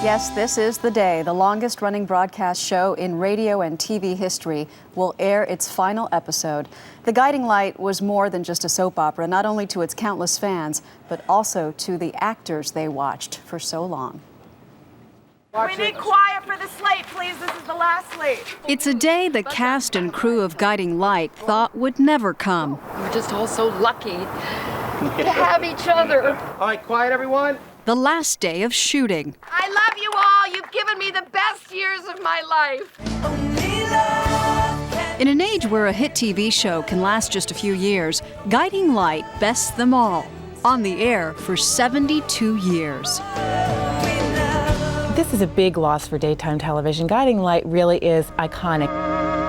Yes, this is the day the longest-running broadcast show in radio and TV history will air its final episode. The Guiding Light was more than just a soap opera, not only to its countless fans, but also to the actors they watched for so long. We need quiet for the slate, please. This is the last slate. It's a day the cast and crew of Guiding Light thought would never come. We're just all so lucky to have each other. All right, quiet, everyone. The last day of shooting. I love you all. You've given me the best years of my life. In an age where a hit TV show can last just a few years, Guiding Light bests them all. On the air for 72 years. This is a big loss for daytime television. Guiding Light really is iconic.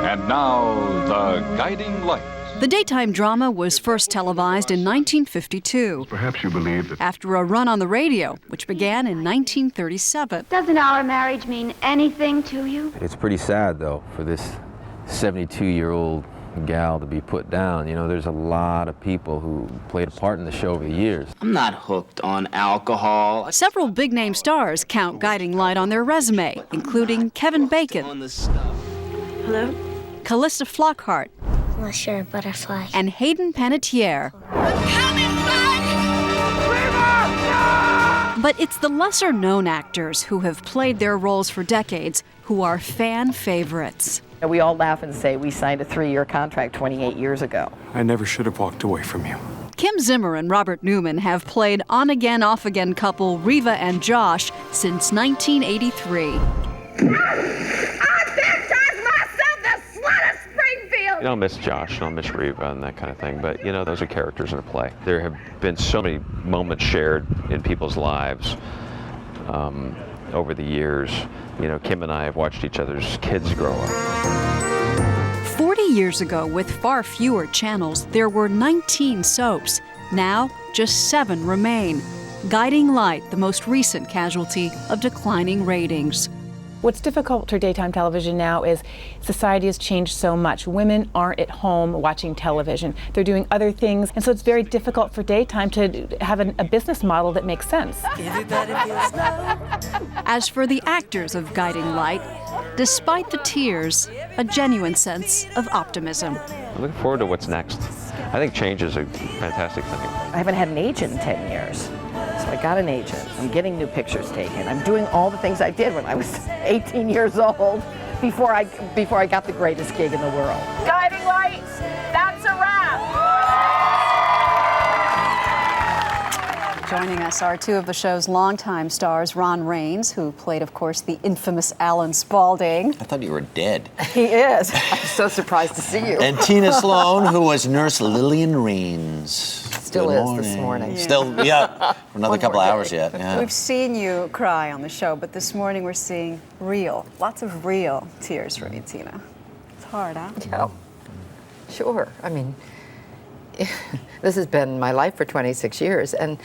And now, The Guiding Light. The daytime drama was first televised in 1952. Perhaps you believe that After a run on the radio, which began in 1937. Doesn't our marriage mean anything to you? It's pretty sad, though, for this 72-year-old gal to be put down. You know, there's a lot of people who played a part in the show over the years. I'm not hooked on alcohol. Several big-name stars count Guiding Light on their resume, including Kevin Bacon, Hello? Callista Flockhart, Unless you're a butterfly. and Hayden Panettiere. But it's the lesser-known actors who have played their roles for decades who are fan favorites. We all laugh and say we signed a 3-year contract 28 years ago. I never should have walked away from you. Kim Zimmer and Robert Newman have played on-again, off-again couple Reva and Josh since 1983. You don't miss Josh, you don't miss Reva and that kind of thing, but, you know, those are characters in a play. There have been so many moments shared in people's lives over the years. You know, Kim and I have watched each other's kids grow up. 40 years ago, with far fewer channels, there were 19 soaps. Now, just 7 remain. Guiding Light, the most recent casualty of declining ratings. What's difficult for daytime television now is society has changed so much. Women aren't at home watching television. They're doing other things, and so it's very difficult for daytime to have a business model that makes sense. As for the actors of Guiding Light, despite the tears, a genuine sense of optimism. I'm looking forward to what's next. I think change is a fantastic thing. I haven't had an agent in 10 years. So I got an agent. I'm getting new pictures taken. I'm doing all the things I did when I was 18 years old before I got the greatest gig in the world. Guiding Light, that's a wrap. Joining us are 2 of the show's longtime stars, Ron Raines, who played, of course, the infamous Alan Spaulding. I thought you were dead. He is. I'm so surprised to see you. And Tina Sloan, who was Nurse Lillian Raines. Still Good is morning. this morning. Yeah. Still, yeah, for another One couple more hours day. yet. Yeah. We've seen you cry on the show, but this morning we're seeing lots of real tears from you, Tina. It's hard, huh? Yeah, sure. I mean, this has been my life for 26 years. And,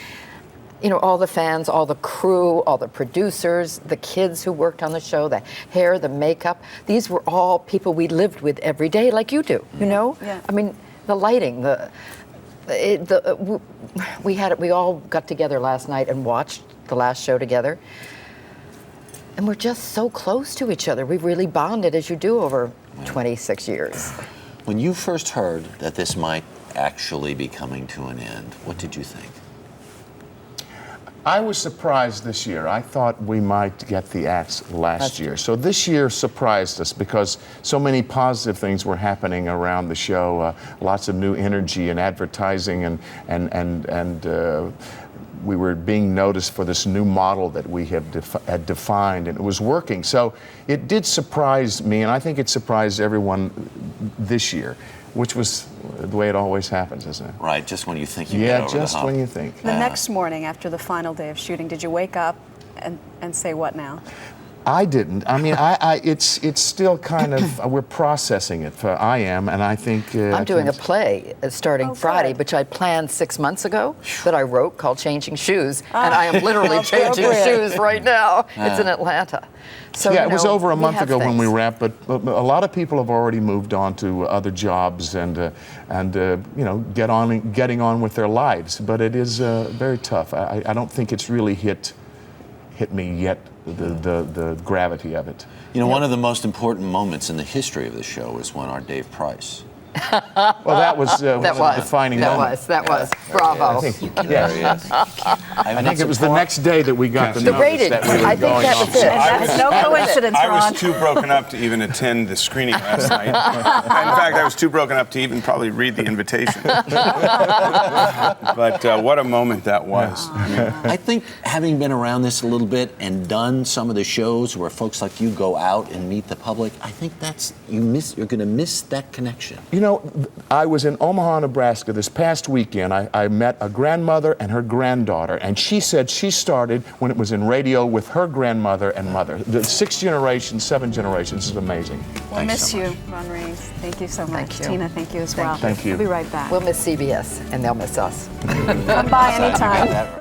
you know, all the fans, all the crew, all the producers, the kids who worked on the show, the hair, the makeup, these were all people we lived with every day like you do, you know? Yeah. I mean, the lighting, we all got together last night and watched the last show together. And we're just so close to each other. We've really bonded as you do over 26 years. When you first heard that this might actually be coming to an end, what did you think? I was surprised this year. I thought we might get the axe last year. So this year surprised us because so many positive things were happening around the show. Lots of new energy and advertising, and we were being noticed for this new model that we had defined, and it was working. So it did surprise me, and I think it surprised everyone this year, which was the way it always happens, isn't it? Right, just when you think you get over the hump. Yeah, just when you think. The next morning after the final day of shooting, did you wake up and say, what now? I didn't. I mean, it's still kind of, we're processing it. I am, and I think... I'm doing a play starting Friday, which I planned 6 months ago, that I wrote called Changing Shoes, and I am literally changing shoes right now. It's in Atlanta. So, yeah, it was over a month ago when we things. wrapped, but a lot of people have already moved on to other jobs and you know, getting on with their lives. But it is very tough. I don't think it's really hit hit me yet, the gravity of it. You know, one of the most important moments in the history of the show is when our Dave Price. Well, that was one of the defining moments. That was. Bravo. I think, I think it was the next day that we got the notice rating. that we were I think going that on. was it. That's no coincidence, I was Ron. too broken up to even attend the screening last night. In fact, I was too broken up to even probably read the invitation. But what a moment that was. I think having been around this a little bit and done some of the shows where folks like you go out and meet the public, I think you're going to miss that connection. You know, I was in Omaha, Nebraska this past weekend. I met a grandmother and her granddaughter, and she said she started when it was in radio with her grandmother and mother. The 6 generations, 7 generations is amazing. We'll miss you, Ron Reeves. Thank you so much. Tina, thank you as well. Thank you. We'll be right back. We'll miss CBS, and they'll miss us. Come by anytime.